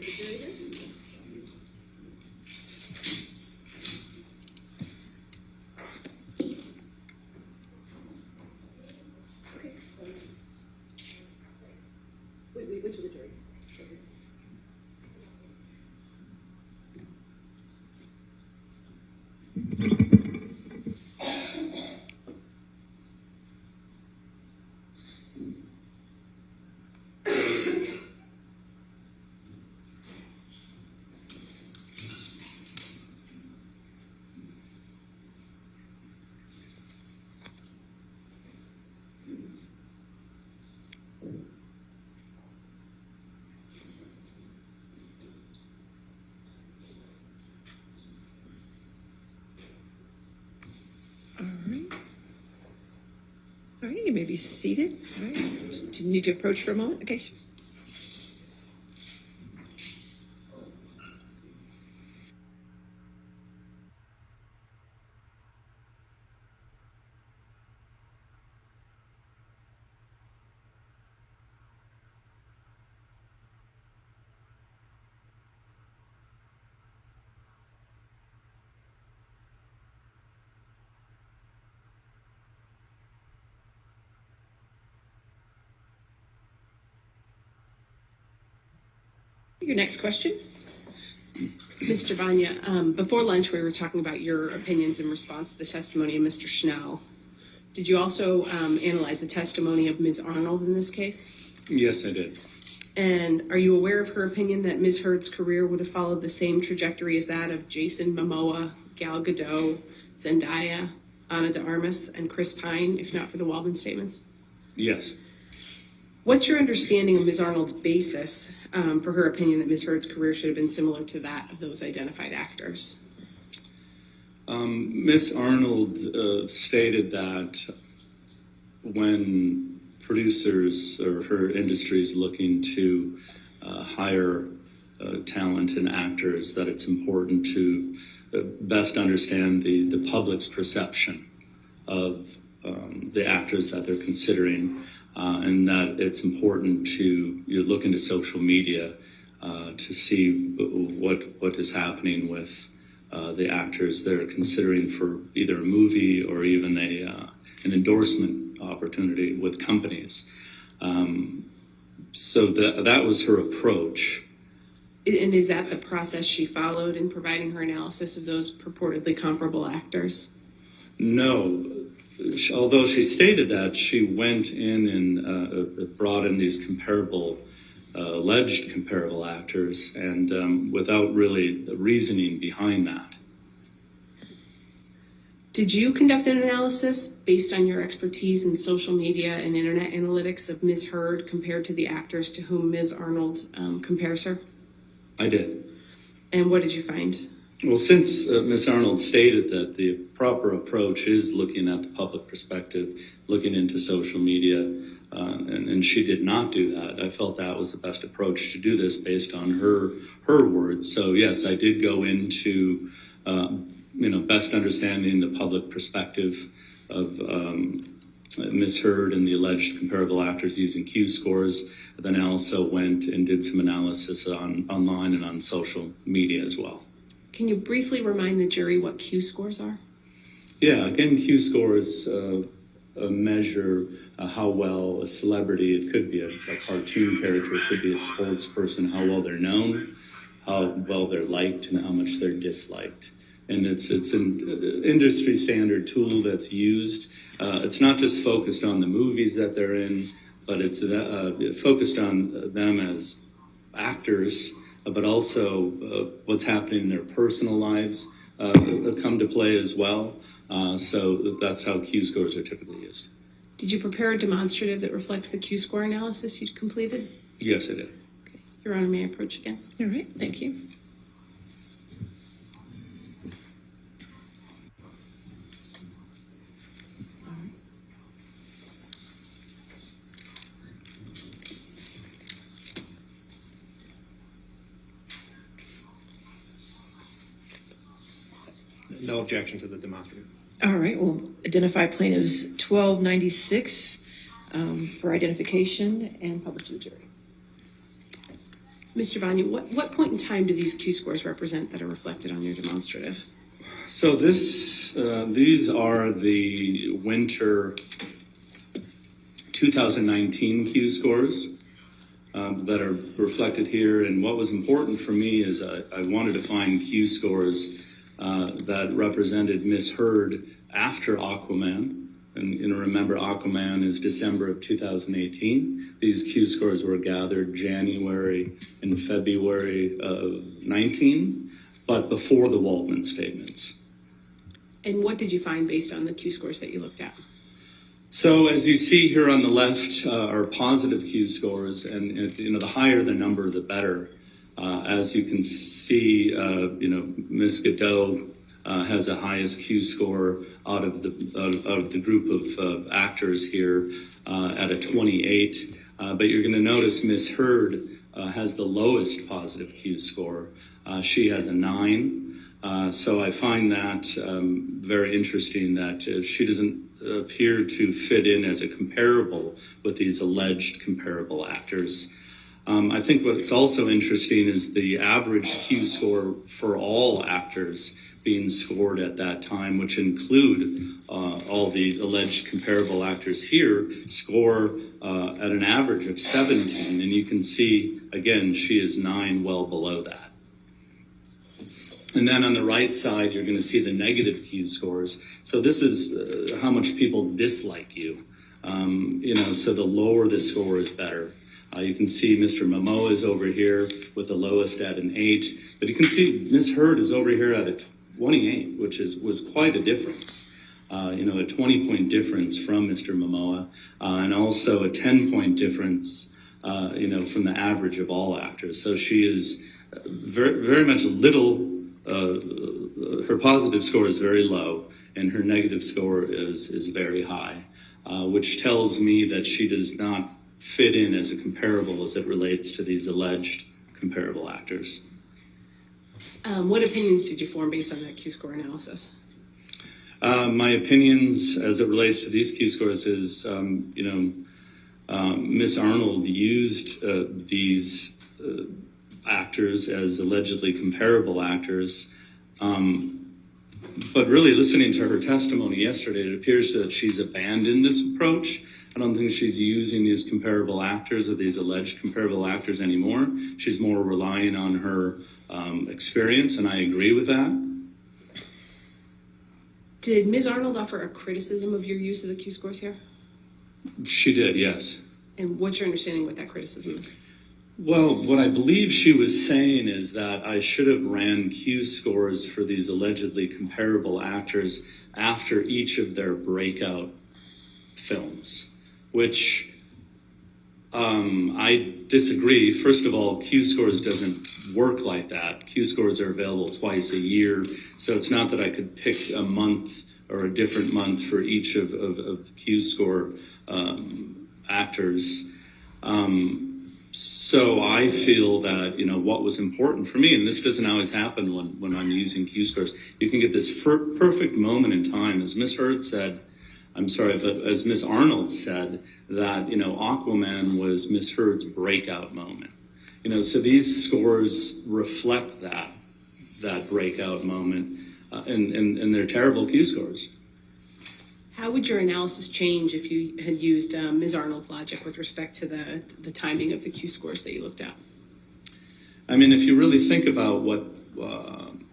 to the jury here? Okay. Wait, which of the jury? All right, you may be seated. All right. Do you need to approach for a moment? Okay. Your next question. Mr. Bania, before lunch we were talking about your opinions in response to the testimony of Mr. Schnell. Did you also analyze the testimony of Ms. Arnold in this case? Yes, I did. And are you aware of her opinion that Ms. Heard's career would have followed the same trajectory as that of Jason Momoa, Gal Gadot, Zendaya, Ana de Armas, and Chris Pine, if not for the Waldman statements? Yes. What's your understanding of Ms. Arnold's basis for her opinion that Ms. Heard's career should have been similar to that of those identified actors? Ms. Arnold stated that when producers or her industry is looking to hire talent and actors, that it's important to best understand the public's perception of the actors that they're considering. And that it's important to look into social media to see what is happening with the actors they're considering for either a movie or even an endorsement opportunity with companies. So that was her approach. And is that the process she followed in providing her analysis of those purportedly comparable actors? No. Although she stated that, she went in and brought in these alleged comparable actors, and without really reasoning behind that. Did you conduct an analysis based on your expertise in social media and internet analytics of Ms. Heard compared to the actors to whom Ms. Arnold compares her? I did. And what did you find? Well, since Ms. Arnold stated that the proper approach is looking at the public perspective, looking into social media, and she did not do that, I felt that was the best approach to do this based on her words. So yes, I did go into best understanding the public perspective of Ms. Heard and the alleged comparable actors using Q scores. Then I also went and did some analysis online and on social media as well. Can you briefly remind the jury what Q scores are? Yeah, again, Q scores measure how well a celebrity, it could be a cartoon character, it could be a sports person, how well they're known, how well they're liked, and how much they're disliked. And it's an industry standard tool that's used. It's not just focused on the movies that they're in, but it's focused on them as actors, but also what's happening in their personal lives come to play as well. So that's how Q scores are typically used. Did you prepare a demonstrative that reflects the Q score analysis you completed? Yes, I did. Okay. Your Honor, may I approach again? All right, thank you. No objection to the demonstrative. All right, we'll identify plaintiffs 1296 for identification and publish to the jury. Mr. Bania, what point in time do these Q scores represent that are reflected on your demonstrative? So these are the winter 2019 Q scores that are reflected here. And what was important for me is I wanted to find Q scores that represented Miss Heard after Aquaman. And remember, Aquaman is December of 2018. These Q scores were gathered January and February of 19, but before the Waldman statements. And what did you find based on the Q scores that you looked at? So as you see here on the left are positive Q scores, and the higher the number, the better. As you can see, Ms. Godot has the highest Q score out of the group of actors here at a 28. But you're going to notice Ms. Heard has the lowest positive Q score. She has a 9. So I find that very interesting that she doesn't appear to fit in as a comparable with these alleged comparable actors. I think what's also interesting is the average Q score for all actors being scored at that time, which include all the alleged comparable actors here, score at an average of 17. And you can see, again, she is 9, well below that. And then on the right side, you're going to see the negative Q scores. So this is how much people dislike you. So the lower the score is better. You can see Mr. Momoa is over here with the lowest at an 8. But you can see Ms. Heard is over here at a 28, which was quite a difference. A 20-point difference from Mr. Momoa, and also a 10-point difference, from the average of all actors. So she is very, very much her positive score is very low, and her negative score is very high, which tells me that she does not fit in as a comparable as it relates to these alleged comparable actors. What opinions did you form based on that Q score analysis? My opinions as it relates to these Q scores is, Miss Arnold used these actors as allegedly comparable actors. But really listening to her testimony yesterday, it appears that she's abandoned this approach. I don't think she's using these comparable actors or these alleged comparable actors anymore. She's more relying on her experience, and I agree with that. Did Ms. Arnold offer a criticism of your use of the Q scores here? She did, yes. And what's your understanding what that criticism is? Well, what I believe she was saying is that I should have ran Q scores for these allegedly comparable actors after each of their breakout films, which I disagree. First of all, Q scores doesn't work like that. Q scores are available twice a year, so it's not that I could pick a month or a different month for each of the Q score actors. So I feel that, what was important for me, and this doesn't always happen when I'm using Q scores, you can get this perfect moment in time, as Miss Heard said, as Miss Arnold said, that, Aquaman was Miss Heard's breakout moment. So these scores reflect that breakout moment, and they're terrible Q scores. How would your analysis change if you had used Ms. Arnold's logic with respect to the timing of the Q scores that you looked at? I mean, if you really think about what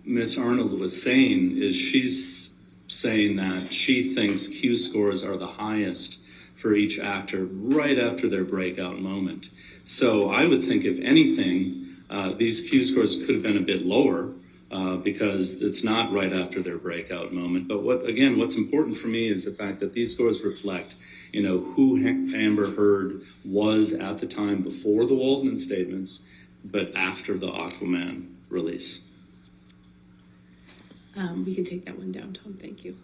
Ms. Arnold was saying, is she's saying that she thinks Q scores are the highest for each actor right after their breakout moment. So I would think, if anything, these Q scores could have been a bit lower, because it's not right after their breakout moment. But what's important for me is the fact that these scores reflect, who Amber Heard was at the time before the Waldman statements, but after the Aquaman release. We can take that one down, Tom. Thank you.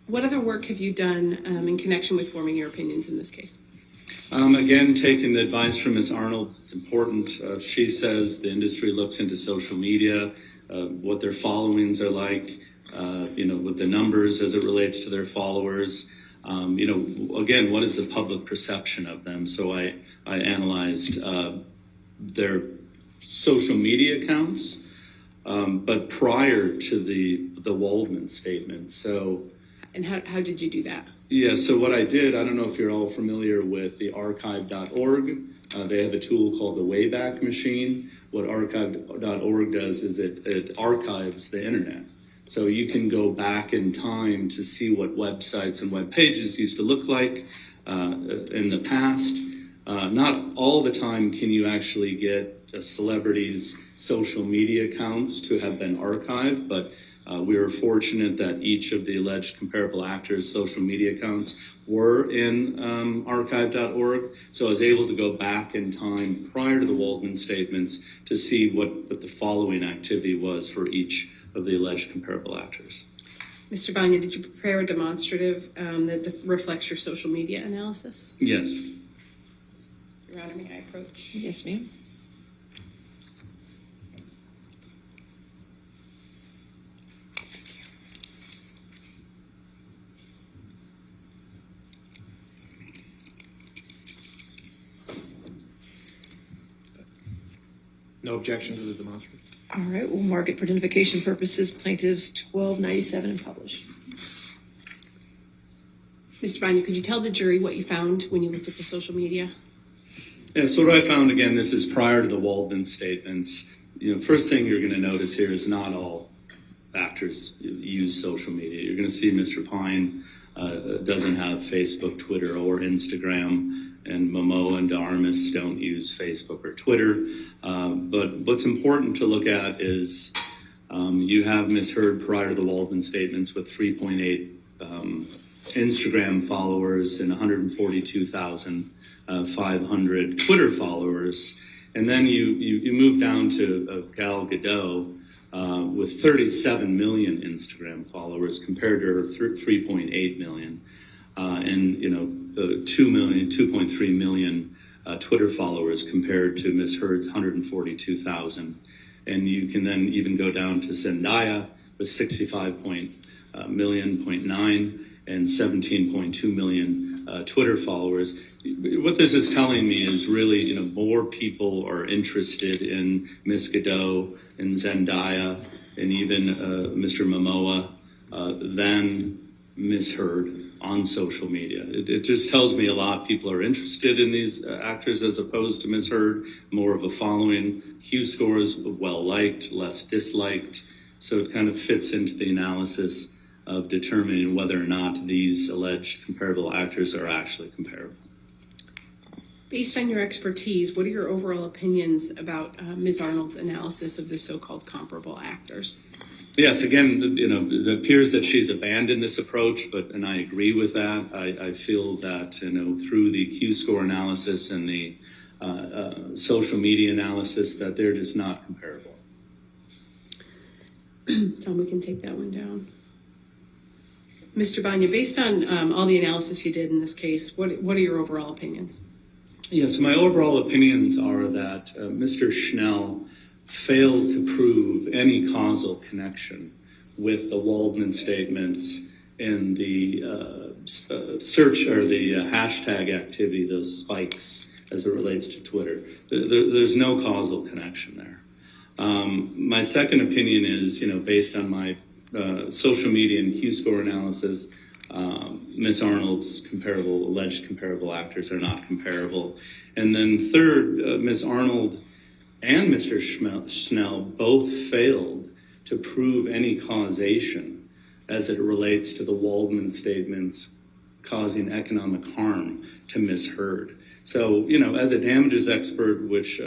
What other work have you done in connection with forming your opinions in this case? Again, taking the advice from Ms. Arnold, it's important. She says the industry looks into social media, what their followings are like, with the numbers as it relates to their followers. Again, what is the public perception of them? So I analyzed their social media accounts, but prior to the Waldman statement. So, And how did you do that? yeah, so what I did, I don't know if you're all familiar with the archive.org. They have a tool called the Wayback Machine. What archive.org does is it archives the internet. So you can go back in time to see what websites and web pages used to look like in the past. Not all the time can you actually get a celebrity's social media accounts to have been archived, but we were fortunate that each of the alleged comparable actors' social media accounts were in archive.org. So I was able to go back in time prior to the Waldman statements to see what the following activity was for each of the alleged comparable actors. Mr. Bania, did you prepare a demonstrative that reflects your social media analysis? Yes. Your Honor, may I approach? Yes, ma'am. No objection to the demonstrative. All right, we'll mark it for identification purposes. Plaintiffs 1297 and publish. Mr. Bania, could you tell the jury what you found when you looked at the social media? Yeah, so what I found, again, this is prior to the Waldman statements. First thing you're going to notice here is not all actors use social media. You're going to see Mr. Pine doesn't have Facebook, Twitter, or Instagram, and Momoa and DeArmas don't use Facebook or Twitter. But what's important to look at is you have Ms. Heard prior to the Waldman statements with 3.8 Instagram followers and 142,500 Twitter followers. And then you move down to Gal Gadot with 37 million Instagram followers compared to her 3.8 million. And 2.3 million Twitter followers compared to Ms. Heard's 142,000. And you can then even go down to Zendaya with 65.9 and 17.2 million Twitter followers. What this is telling me is really, more people are interested in Ms. Gadot and Zendaya and even Mr. Momoa than Ms. Heard on social media. It just tells me a lot of people are interested in these actors as opposed to Ms. Heard, more of a following. Q scores, well-liked, less disliked. So it kind of fits into the analysis of determining whether or not these alleged comparable actors are actually comparable. Based on your expertise, what are your overall opinions about Ms. Arnold's analysis of the so-called comparable actors? Yes, again, it appears that she's abandoned this approach, and I agree with that. I feel that, through the Q-score analysis and the social media analysis, that they're just not comparable. Tom, we can take that one down. Mr. Bania, based on all the analysis you did in this case, what are your overall opinions? Yes, my overall opinions are that Mr. Schnell failed to prove any causal connection with the Waldman statements and the search or the hashtag activity, those spikes as it relates to Twitter. There's no causal connection there. My second opinion is, based on my social media and Q-score analysis, Miss Arnold's alleged comparable actors are not comparable. And then third, Miss Arnold and Mr. Schnell both failed to prove any causation as it relates to the Waldman statements causing economic harm to Miss Heard. So, as a damages expert, which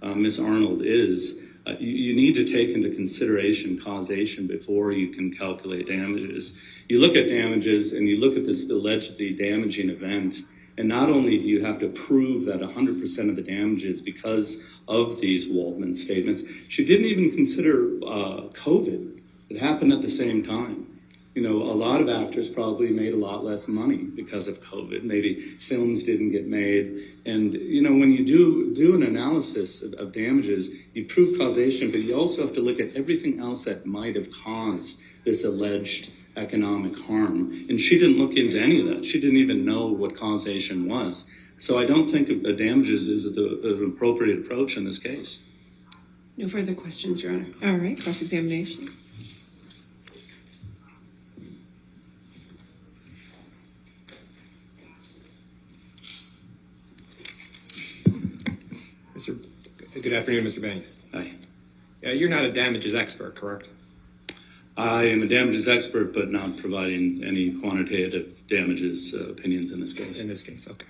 Miss Arnold is, you need to take into consideration causation before you can calculate damages. You look at damages and you look at this allegedly damaging event, and not only do you have to prove that 100% of the damages because of these Waldman statements, she didn't even consider COVID. It happened at the same time. A lot of actors probably made a lot less money because of COVID. Maybe films didn't get made. And, when you do an analysis of damages, you prove causation, but you also have to look at everything else that might have caused this alleged economic harm. And she didn't look into any of that. She didn't even know what causation was. So I don't think damages is an appropriate approach in this case. No further questions, Your Honor. All right, cross-examination. Good afternoon, Mr. Bania. Hi. You're not a damages expert, correct? I am a damages expert, but not providing any quantitative damages opinions in this case. In this case, okay.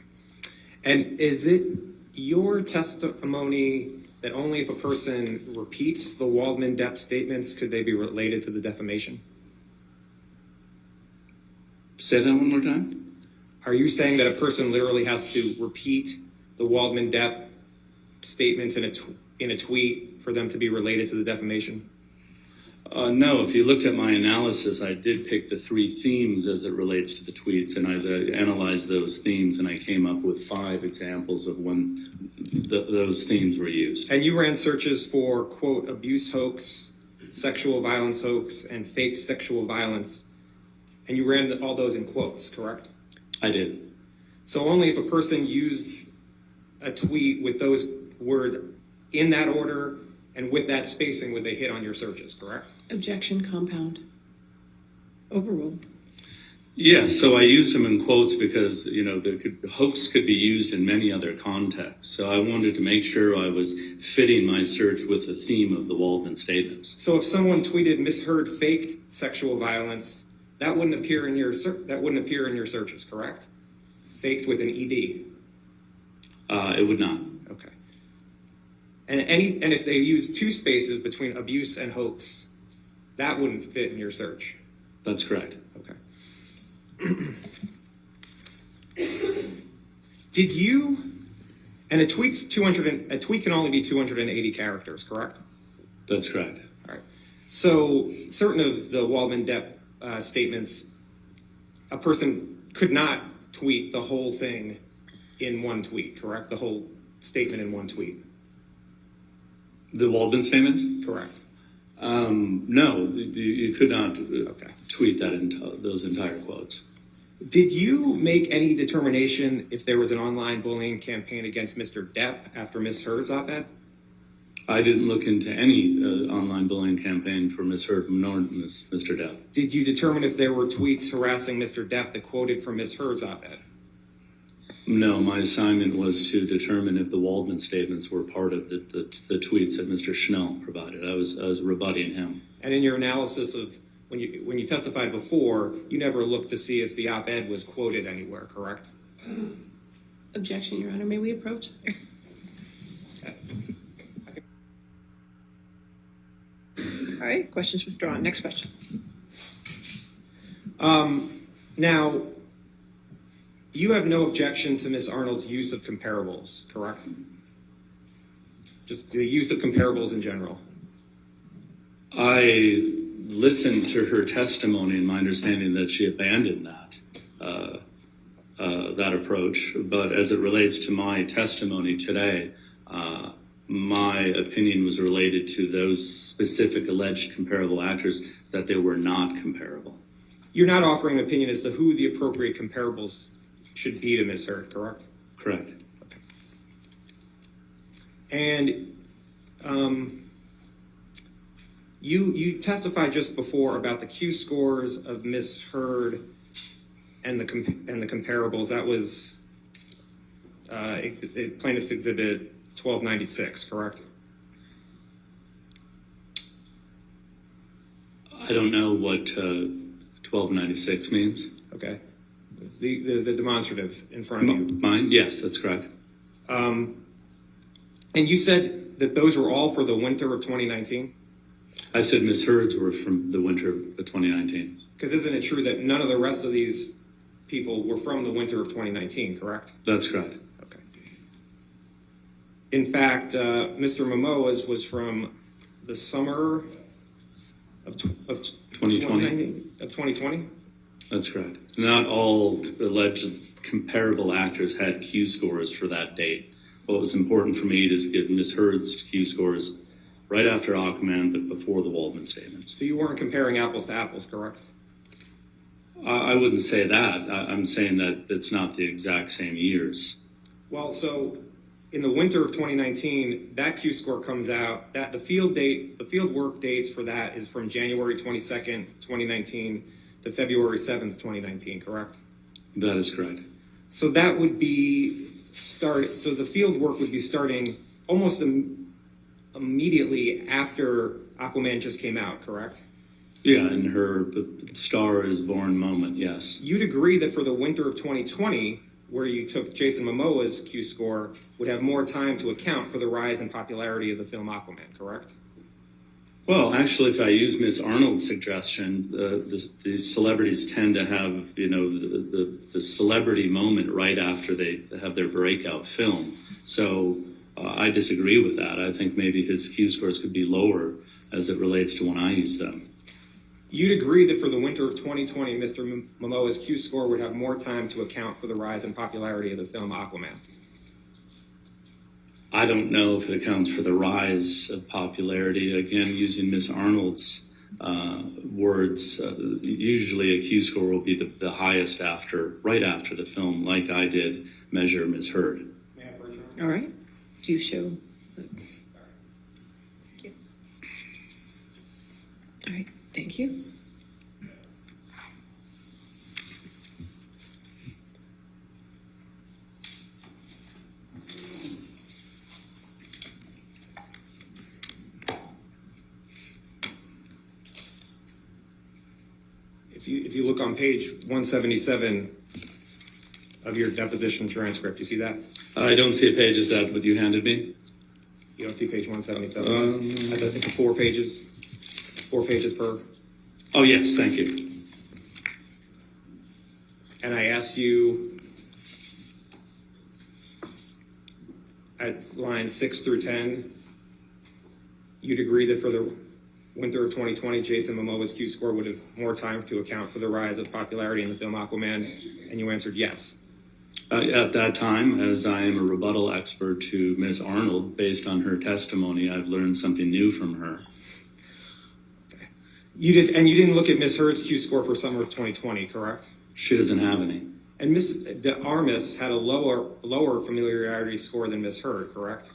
And is it your testimony that only if a person repeats the Waldman-Depp statements could they be related to the defamation? Say that one more time? Are you saying that a person literally has to repeat the Waldman-Depp statements in a tweet for them to be related to the defamation? No, if you looked at my analysis, I did pick the 3 themes as it relates to the tweets, and I analyzed those themes, and I came up with 5 examples of when those themes were used. And you ran searches for, quote, abuse hoax, sexual violence hoax, and fake sexual violence, and you ran all those in quotes, correct? I did. So only if a person used a tweet with those words in that order and with that spacing would they hit on your searches, correct? Objection compound. Overruled. Yeah, so I used them in quotes because, hoax could be used in many other contexts. So I wanted to make sure I was fitting my search with the theme of the Waldman statements. So if someone tweeted misheard faked sexual violence, that wouldn't appear in your searches, correct? Faked with an ED. It would not. Okay. And if they use 2 spaces between abuse and hoax, that wouldn't fit in your search. That's correct. Okay. Did you? And a tweet can only be 280 characters, correct? That's correct. All right. So certain of the Waldman-Depp statements, a person could not tweet the whole thing in one tweet, correct? The whole statement in one tweet. The Waldman statements? Correct. No, you could not Okay. tweet those entire quotes. Did you make any determination if there was an online bullying campaign against Mr. Depp after Ms. Heard's op-ed? I didn't look into any online bullying campaign for Ms. Heard nor Mr. Depp. Did you determine if there were tweets harassing Mr. Depp that quoted from Ms. Heard's op-ed? No, my assignment was to determine if the Waldman statements were part of the tweets that Mr. Schnell provided. I was rebutting him. And in your analysis of when you testified before, you never looked to see if the op-ed was quoted anywhere, correct? Objection, Your Honor. May we approach? All right, questions withdrawn. Next question. Now, you have no objection to Ms. Arnold's use of comparables, correct? Just the use of comparables in general. I listened to her testimony and my understanding that she abandoned that approach. But as it relates to my testimony today, my opinion was related to those specific alleged comparable actors, that they were not comparable. You're not offering an opinion as to who the appropriate comparables should be to Ms. Heard, correct? Correct. Okay. And you testified just before about the Q scores of Ms. Heard and the comparables. That was Plaintiff's Exhibit 1296, correct? I don't know what 1296 means. Okay. The demonstrative in front of you. Mine? Yes, that's correct. And you said that those were all for the winter of 2019? I said Ms. Heard's were from the winter of 2019. Because isn't it true that none of the rest of these people were from the winter of 2019, correct? That's correct. Okay. In fact, Mr. Momoa's was from the summer of 2020? Of 2020? That's correct. Not all alleged comparable actors had Q scores for that date. What was important for me is to get Ms. Heard's Q scores right after Aquaman, but before the Waldman statements. So you weren't comparing apples to apples, correct? I wouldn't say that. I'm saying that it's not the exact same years. Well, so in the winter of 2019, that Q score comes out. That the field work dates for that is from January 22nd, 2019 to February 7th, 2019, correct? That is correct. So that would be so the field work would be starting almost immediately after Aquaman just came out, correct? Yeah, in her Star is Born moment, yes. You'd agree that for the winter of 2020, where you took Jason Momoa's Q score, would have more time to account for the rise in popularity of the film Aquaman, correct? Well, actually, if I use Miss Arnold's suggestion, these celebrities tend to have, the celebrity moment right after they have their breakout film. So I disagree with that. I think maybe his Q scores could be lower as it relates to when I use them. You'd agree that for the winter of 2020, Mr. Momoa's Q score would have more time to account for the rise in popularity of the film Aquaman. I don't know if it accounts for the rise of popularity. Again, using Miss Arnold's words, usually a Q score will be the highest right after the film, like I did measure Miss Heard. All right. Do you show? All right. Thank you. If you look on page 177 of your deposition transcript, you see that? I don't see a page. Is that what you handed me? You don't see page 177? I think 4 pages. 4 pages per. Oh, yes, thank you. And I asked you at lines 6 through 10, you'd agree that for the winter of 2020, Jason Momoa's Q score would have more time to account for the rise of popularity in the film Aquaman, and you answered yes. At that time, as I am a rebuttal expert to Ms. Arnold, based on her testimony, I've learned something new from her. Okay. You didn't look at Ms. Heard's Q score for summer of 2020, correct? She doesn't have any. And Ms. De Armas had a lower familiarity score than Ms. Heard, correct?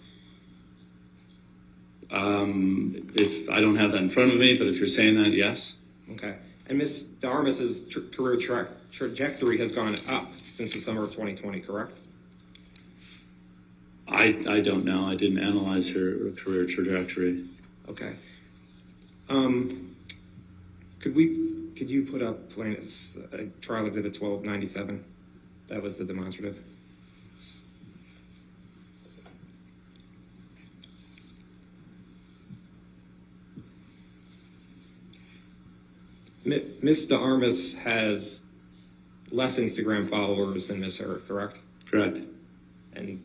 If I don't have that in front of me, but if you're saying that, yes. Okay. And Ms. De Armas's career trajectory has gone up since the summer of 2020, correct? I don't know. I didn't analyze her career trajectory. Okay. Could you put up plaintiff's trial exhibit 1297? That was the demonstrative. Ms. De Armas has less Instagram followers than Ms. Heard, correct? Correct. And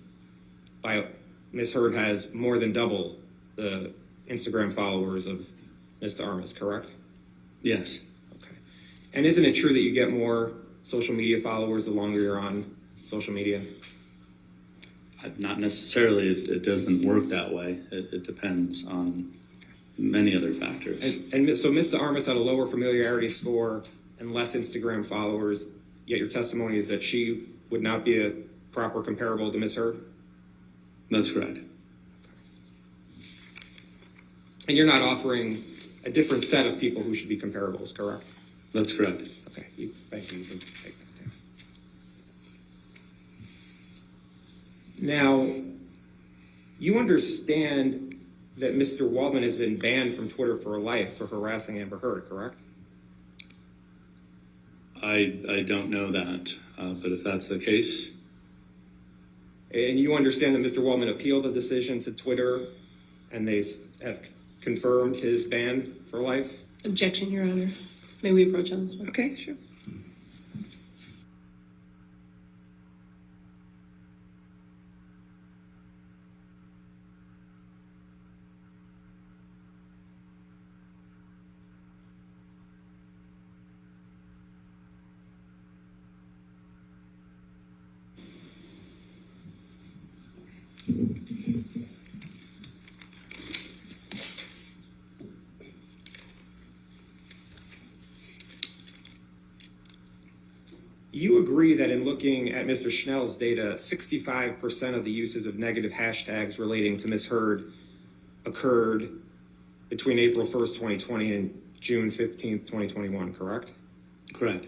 Ms. Heard has more than double the Instagram followers of Ms. De Armas, correct? Yes. Okay. And isn't it true that you get more social media followers the longer you're on social media? Not necessarily. It doesn't work that way. It depends on many other factors. So Ms. De Armas had a lower familiarity score and less Instagram followers, yet your testimony is that she would not be a proper comparable to Ms. Heard? That's correct. And you're not offering a different set of people who should be comparables, correct? That's correct. Okay, thank you. You can take that down. Now, you understand that Mr. Waldman has been banned from Twitter for life for harassing Amber Heard, correct? I don't know that, but if that's the case. And you understand that Mr. Waldman appealed the decision to Twitter and they have confirmed his ban for life? Objection, Your Honor. May we approach on this one? Okay, sure. you agree that in looking at Mr. Schnell's data, 65% of the uses of negative hashtags relating to Ms. Heard occurred between April 1st, 2020 and June 15th, 2021, correct? Correct.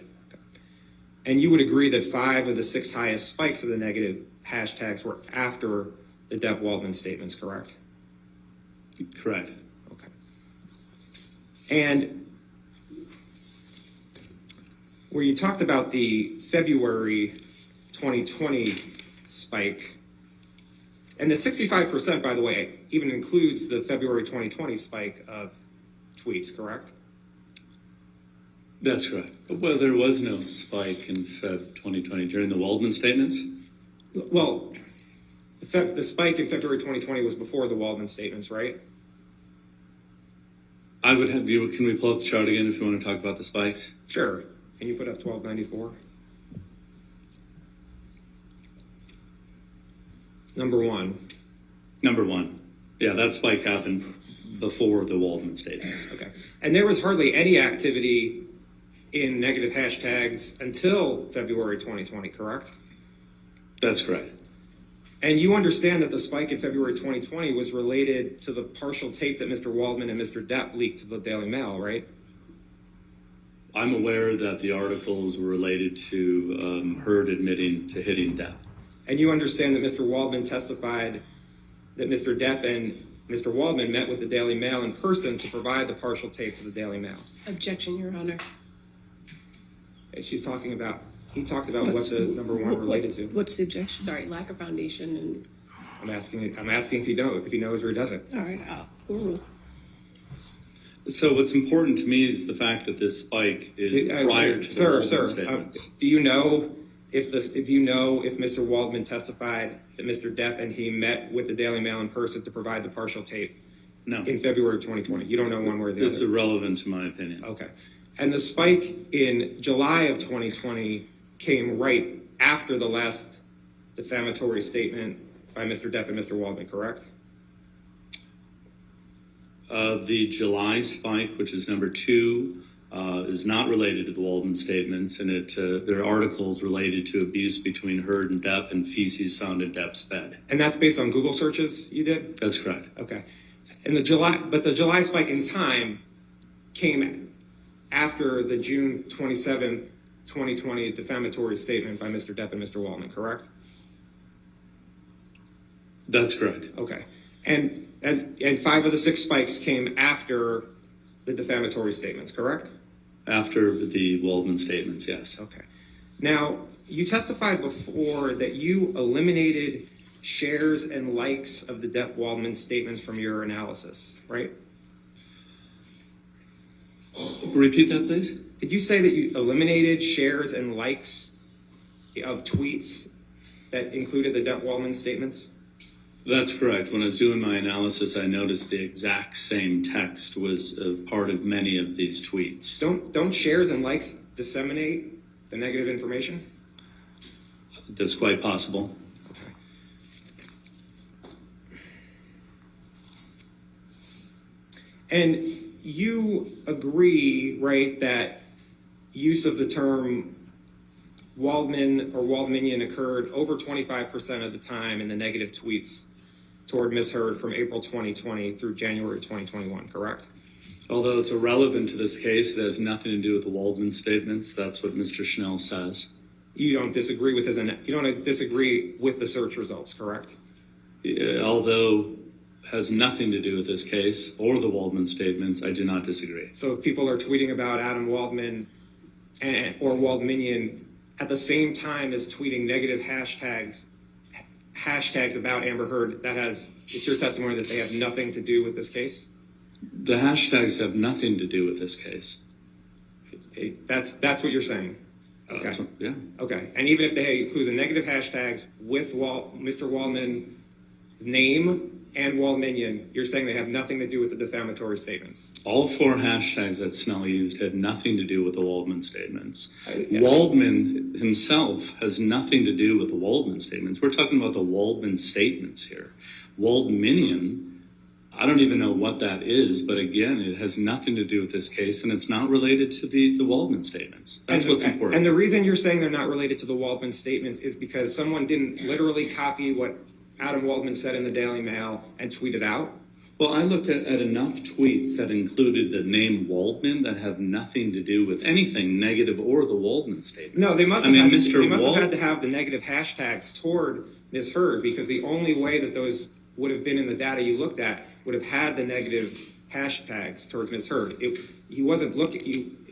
And you would agree that 5 of the 6 highest spikes of the negative hashtags were after the Depp Waldman statements, correct? Correct. Okay. And where you talked about the February 2020 spike, and the 65%, by the way, even includes the February 2020 spike of tweets, correct? That's correct. Well, there was no spike in Feb 2020 during the Waldman statements. Well, the spike in February 2020 was before the Waldman statements, right? I would have you. Can we pull up the chart again if you want to talk about the spikes? Sure. Can you put up 1294? Number one. Number one. Yeah, that spike happened before the Waldman statements. Okay. And there was hardly any activity in negative hashtags until February 2020, correct? That's correct. And you understand that the spike in February 2020 was related to the partial tape that Mr. Waldman and Mr. Depp leaked to the Daily Mail, right? I'm aware that the articles were related to Heard admitting to hitting Depp. And you understand that Mr. Waldman testified that Mr. Depp and Mr. Waldman met with the Daily Mail in person to provide the partial tape to the Daily Mail. Objection, Your Honor. And he talked about what the number one related to. What's the objection? Sorry, lack of foundation and I'm asking if he knows or he doesn't. All right, overrule. So what's important to me is the fact that this spike is prior to the Waldman statements. Do you know if Mr. Waldman testified that Mr. Depp and he met with the Daily Mail in person to provide the partial tape? No. In February of 2020. You don't know one way or the It's other. irrelevant to my opinion. Okay. And the spike in July of 2020 came right after the last defamatory statement by Mr. Depp and Mr. Waldman, correct? The July spike, which is number 2, is not related to the Waldman statements, and there are articles related to abuse between Heard and Depp and feces found in Depp's bed. And that's based on Google searches you did? That's correct. Okay. And the July spike in time came after the June 27th, 2020 defamatory statement by Mr. Depp and Mr. Waldman, correct? That's correct. Okay. And 5 of the 6 spikes came after the defamatory statements, correct? After the Waldman statements, yes. Okay. Now, you testified before that you eliminated shares and likes of the Depp Waldman statements from your analysis, right? Repeat that, please. Did you say that you eliminated shares and likes of tweets that included the Depp Waldman statements? That's correct. When I was doing my analysis, I noticed the exact same text was a part of many of these tweets. Don't shares and likes disseminate the negative information? That's quite possible. Okay. And you agree, right, that use of the term Waldman or Waldmanian occurred over 25% of the time in the negative tweets toward Ms. Heard from April 2020 through January 2021, correct? Although it's irrelevant to this case, it has nothing to do with the Waldman statements. That's what Mr. Schnell says. You don't disagree with the search results, correct? Although has nothing to do with this case or the Waldman statements, I do not disagree. So if people are tweeting about Adam Waldman or Waldmanian at the same time as tweeting negative hashtags about Amber Heard, it's your testimony that they have nothing to do with this case? The hashtags have nothing to do with this case. That's what you're saying? Okay. Yeah. Okay. And even if they include the negative hashtags with Mr. Waldman's name and Waldmanian, you're saying they have nothing to do with the defamatory statements? All 4 hashtags that Snell used had nothing to do with the Waldman statements. Yeah. Waldman himself has nothing to do with the Waldman statements. We're talking about the Waldman statements here. Waldmanian I don't even know what that is, but again, it has nothing to do with this case, and it's not related to the Waldman statements. That's what's important. And the reason you're saying they're not related to the Waldman statements is because someone didn't literally copy what Adam Waldman said in the Daily Mail and tweet it out? Well, I looked at enough tweets that included the name Waldman that have nothing to do with anything negative or the Waldman statements. No, they must have had Mr. to have the negative hashtags toward Ms. Heard, because the only way that those would have been in the data you looked at would have had the negative hashtags towards Ms. Heard. It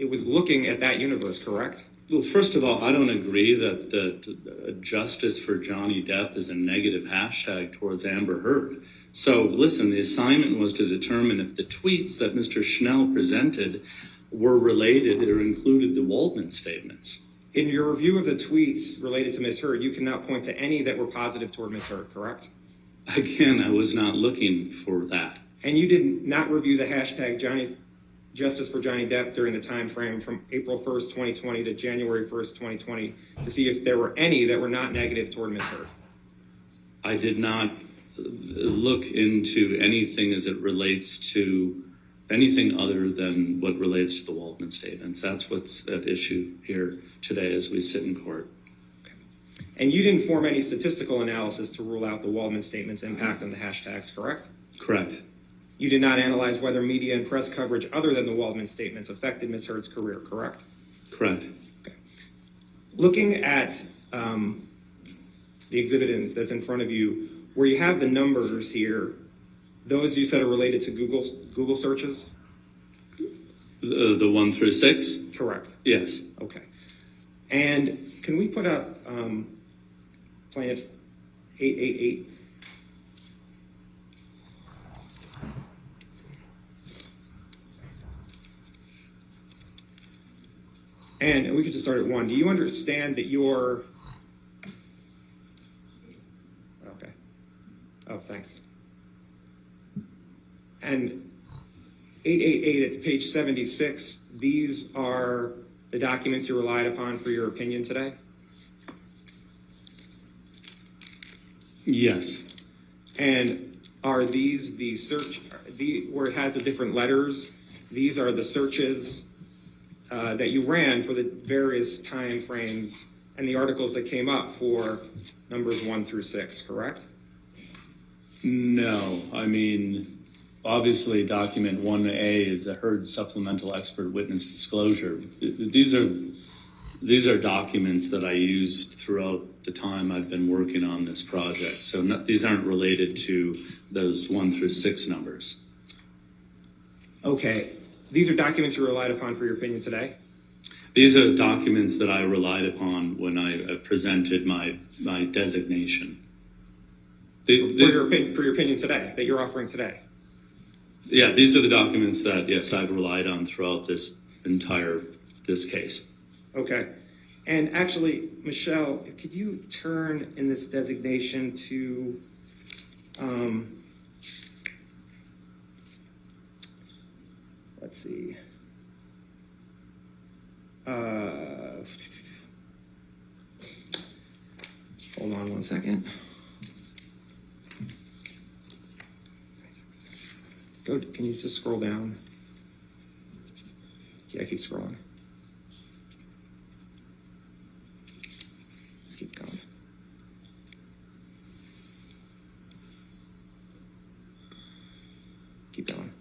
was looking at that universe, correct? Well, first of all, I don't agree that justice for Johnny Depp is a negative hashtag towards Amber Heard. So listen, the assignment was to determine if the tweets that Mr. Schnell presented were related or included the Waldman statements. In your review of the tweets related to Ms. Heard, you cannot point to any that were positive toward Ms. Heard, correct? Again, I was not looking for that. And you did not review the hashtag Justice for Johnny Depp during the time frame from April 1st, 2020 to January 1st, 2020 to see if there were any that were not negative toward Ms. Heard. I did not look into anything as it relates to anything other than what relates to the Waldman statements. That's what's at issue here today as we sit in court. And you didn't form any statistical analysis to rule out the Waldman statement's impact on the hashtags, correct? Correct. You did not analyze whether media and press coverage other than the Waldman statements affected Ms. Heard's career, correct? Correct. Okay. Looking at the exhibit that's in front of you, where you have the numbers here, those you said are related to Google searches? The 1 through 6? Correct. Yes. Okay. And can we put up plaintiff's 888? And we could just start at 1. Do you understand that your... Okay. Oh, thanks. And 888, it's page 76. These are the documents you relied upon for your opinion today? Yes. And are these the search, where it has the different letters? These are the searches that you ran for the various time frames and the articles that came up for numbers 1 through 6, correct? No. I mean, obviously, document 1A is the Heard supplemental expert witness disclosure. These are documents that I used throughout the time I've been working on this project. So these aren't related to those 1 through 6 numbers. Okay. These are documents you relied upon for your opinion today? These are documents that I relied upon when I presented my designation. For your opinion today, that you're offering today? Yeah, these are the documents that, yes, I've relied on throughout this case. Okay. And actually, Michelle, could you turn in this designation to let's see. Hold on 1 second. Can you just scroll down? Yeah, keep scrolling. Just keep going. Keep going.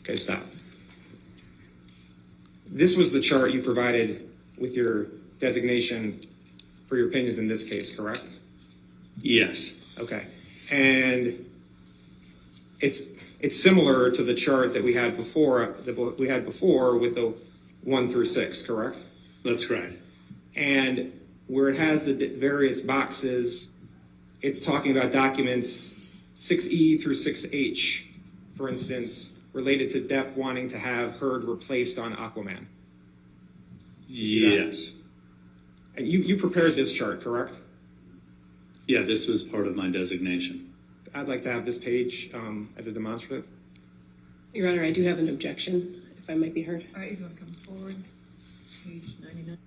Okay, stop. This was the chart you provided with your designation for your opinions in this case, correct? Yes. Okay. And it's similar to the chart that we had before with the 1 through 6, correct? That's correct. And where it has the various boxes, it's talking about documents 6E through 6H, for instance, related to Depp wanting to have Heard replaced on Aquaman. Yes. And you prepared this chart, correct? Yeah, this was part of my designation. I'd like to have this page as a demonstrative. Your Honor, I do have an objection, if I might be heard. All right, if you want to come forward, page 99.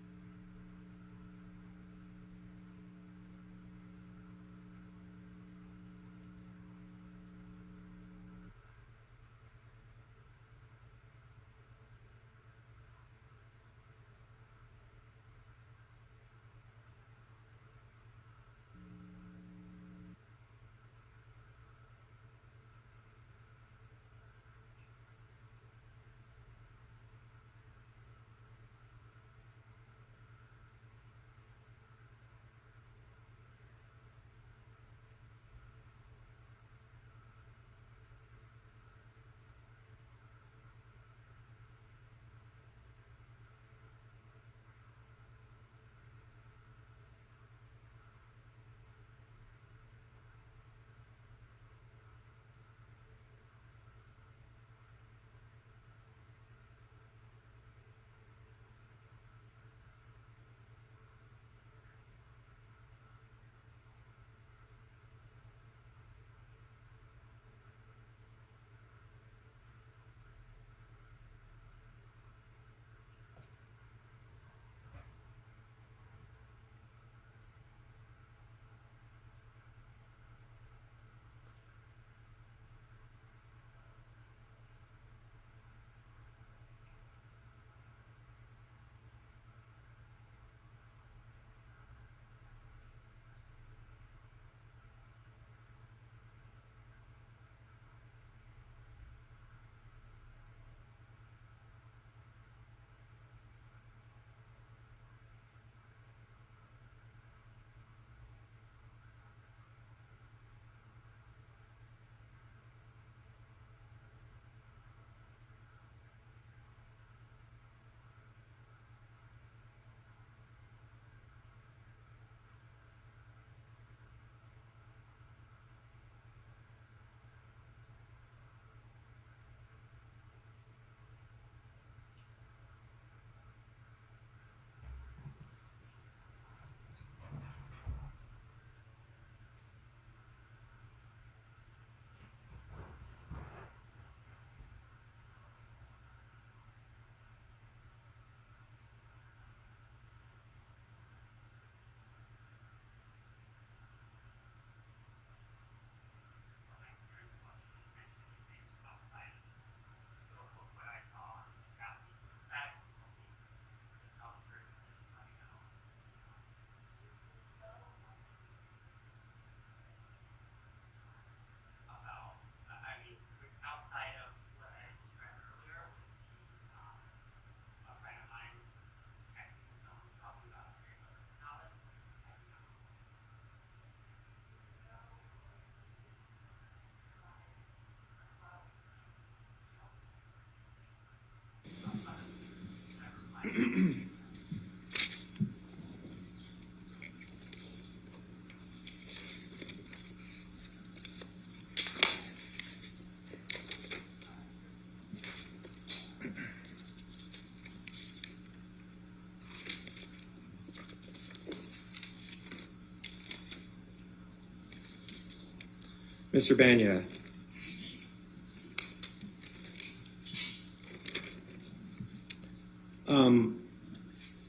Mr. Bania.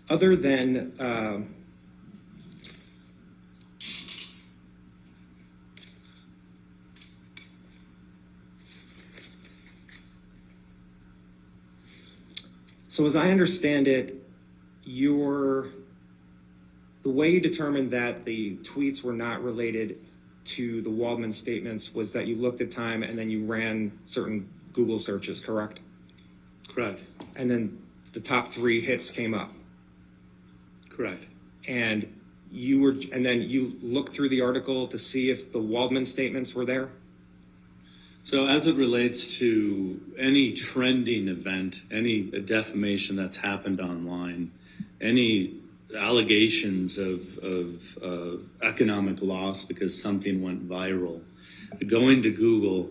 Other than so as I understand it, the way you determined that the tweets were not related to the Waldman statements was that you looked at time and then you ran certain Google searches, correct? Correct. And then the top 3 hits came up. Correct. And then you looked through the article to see if the Waldman statements were there? So as it relates to any trending event, any defamation that's happened online, any allegations of economic loss because something went viral, going to Google,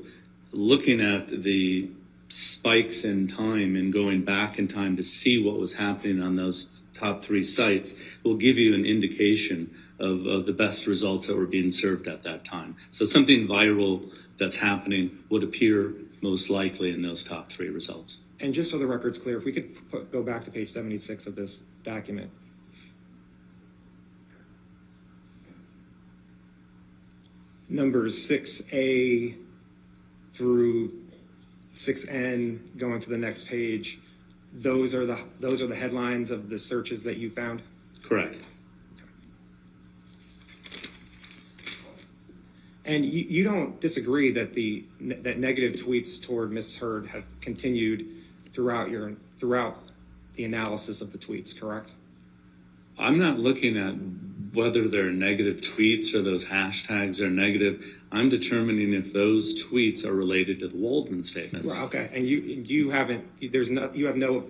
looking at the spikes in time and going back in time to see what was happening on those top 3 sites will give you an indication of the best results that were being served at that time. So something viral that's happening would appear most likely in those top 3 results. And just so the record's clear, if we could go back to page 76 of this document. Numbers 6A through 6N going to the next page, those are the headlines of the searches that you found? Correct. And you don't disagree that that negative tweets toward Ms. Heard have continued throughout the analysis of the tweets, correct? I'm not looking at whether they're negative tweets or those hashtags are negative. I'm determining if those tweets are related to the Waldman statements. Well, okay, and you have no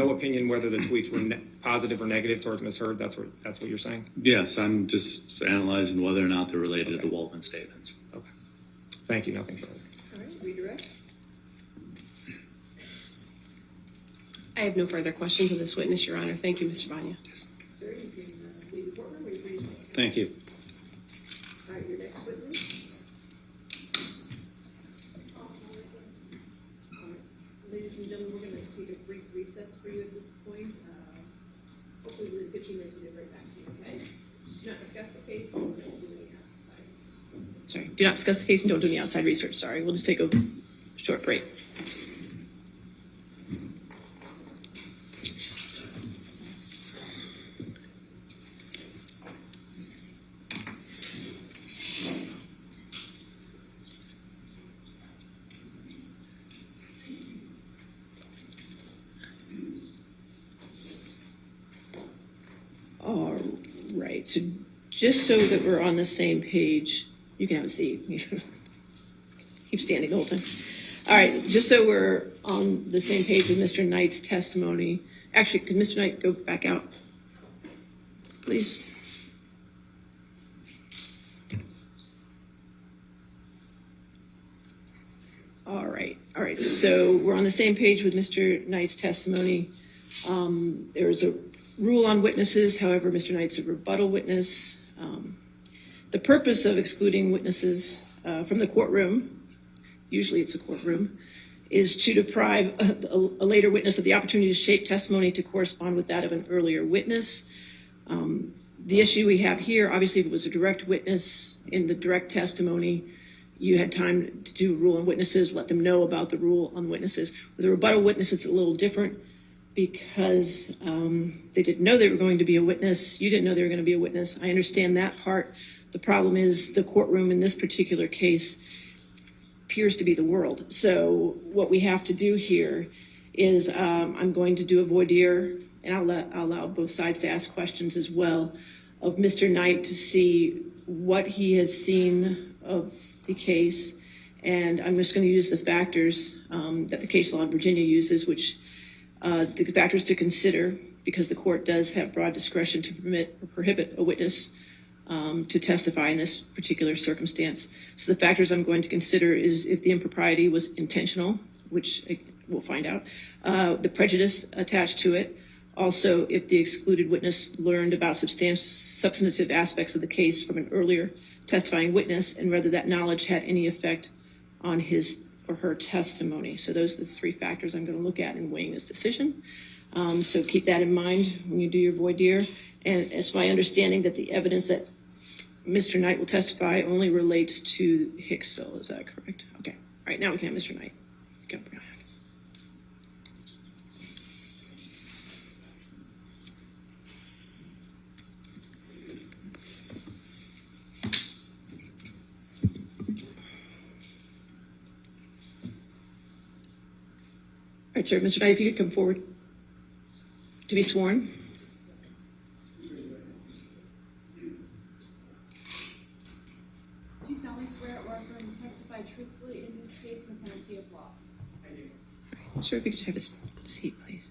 opinion whether the tweets were positive or negative towards Ms. Heard. That's what you're saying. Yes, I'm just analyzing whether or not they're related to Okay. the Waldman statements. Okay, thank you. Nothing further. All right, redirect. I have no further questions of this witness, Your Honor. Thank you, Mr. Bania. Sir, you can leave the courtroom or you can stay. Thank you. All right, your next witness. All right, ladies and gentlemen, we're going to take a brief recess for you at this point. Hopefully within 15 minutes we'll get right back to you, okay? Do not discuss the case and don't do any outside. Sorry, do not discuss the case and don't do any outside research. Sorry, we'll just take a short break. All right, so just so that we're on the same page, you can have a seat. Keep standing the whole time. All right, just so we're on the same page with Mr. Knight's testimony. Actually, could Mr. Knight go back out, please? All right. So we're on the same page with Mr. Knight's testimony. There's a rule on witnesses. However, Mr. Knight's a rebuttal witness. The purpose of excluding witnesses from the courtroom, usually it's a courtroom, is to deprive a later witness of the opportunity to shape testimony to correspond with that of an earlier witness. The issue we have here, obviously, if it was a direct witness in the direct testimony, you had time to do a rule on witnesses, let them know about the rule on witnesses. With a rebuttal witness, it's a little different because they didn't know they were going to be a witness. You didn't know they were going to be a witness. I understand that part. The problem is the courtroom in this particular case appears to be the world. So what we have to do here is I'm going to do a voir dire, and I'll allow both sides to ask questions as well of Mr. Knight to see what he has seen of the case. And I'm just going to use the factors that the case law in Virginia uses, which the factors to consider, because the court does have broad discretion to permit or prohibit a witness to testify in this particular circumstance. So the factors I'm going to consider is if the impropriety was intentional, which we'll find out, the prejudice attached to it, Also, if the excluded witness learned about substantive aspects of the case from an earlier testifying witness, and whether that knowledge had any effect on his or her testimony. So those are the three factors I'm going to look at in weighing this decision. So keep that in mind when you do your voir dire. And it's my understanding that the evidence that Mr. Knight will testify only relates to Hicksville. Is that correct? Okay. All right, now we can have Mr. Knight. Go ahead. All right, sir. Mr. Knight, if you could come forward to be sworn. Do you solemnly swear or affirm to testify truthfully in this case on penalty of law? Sir, if you could just have a seat, please.